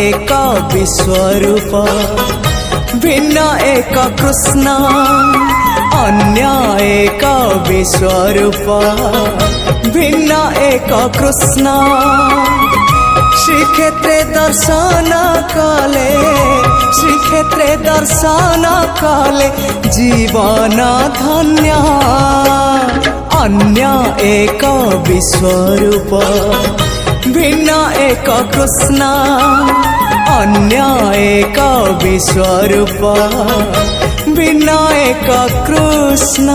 एक विश्वरूप भिन्न एक कृष्ण अन्य एक विश्वरूप भिन्न एक कृष्ण श्रीक्षेत्रे दर्शन कले श्रीक्षेत्रे दर्शन कले जीवन धन्य अन्य एक विश्वरूप भिन्न एक कृष्ण अन्य एक विश्वरूप भिन्न एक कृष्ण।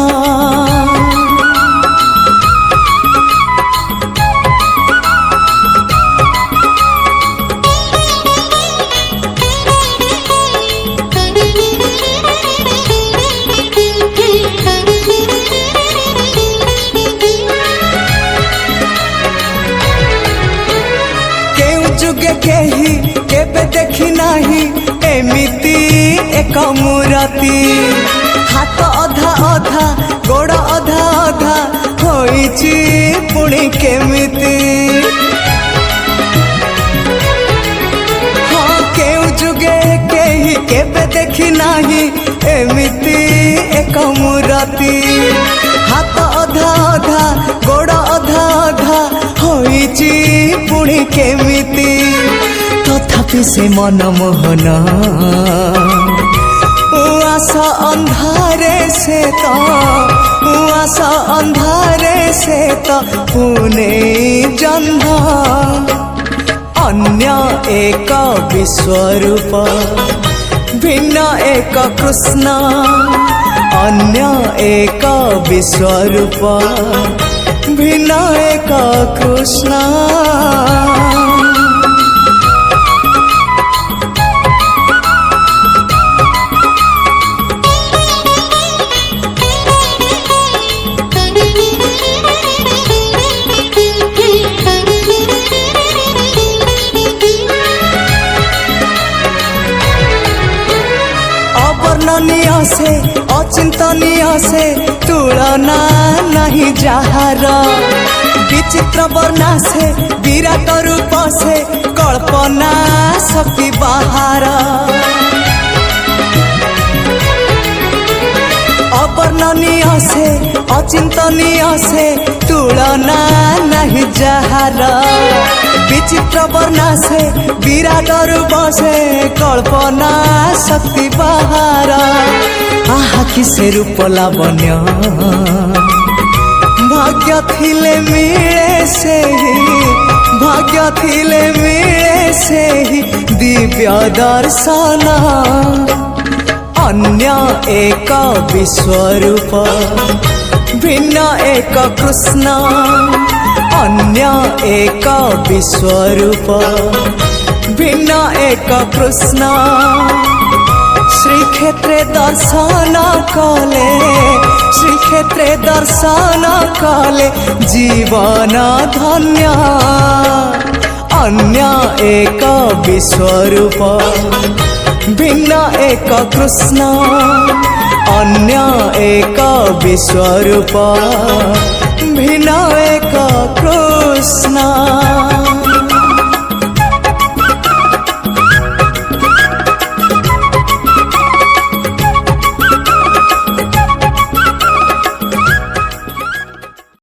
केही केबे देखी नाही एमिति एक मूर्ति हाथ अधा अधा गोड़ अधा अधा होइची पुणी केमिति हाँ केउ जुगे केही केबे देखी नाही एमिति एक मूर्ति हाथ अधा अधा गोड़ अधा अधा होइची पुणी केमिति तथापि से मनमोहन उआसा अंधारे से तो उआसा अंधारे से तो पुणे जन्म अन्य एक विश्वरूप भिन्न एक कृष्ण अन्य एक विश्वरूप भिन्न एक कृष्ण। अवर्णनीय से अचिंतनीय से तुलना नहीं जहार विचित्र वर्णा से विराट रूप से कल्पना शक्ति बाहर अवर्णनीय से अचिंतनीय से तुलना नहीं जहार विचित्र वर्णा से विराट रूप से कल्पना शक्ति बाहर आहा किसे रूप लावण्य भाग्य थिले मिले से ही भाग्य थिले मिले से ही दिव्य दर्शन अन्य एक विश्वरूप भिन्न एक कृष्ण अन्य एक विश्वरूप भिन्न एक कृष्ण श्रीक्षेत्रे दर्शन कले श्रीक्षेत्रे दर्शन कले जीवन धन्य अन्य एक विश्वरूप भिन्न एक कृष्ण अन्य एक विश्वरूप भिन्न एक कृष्ण।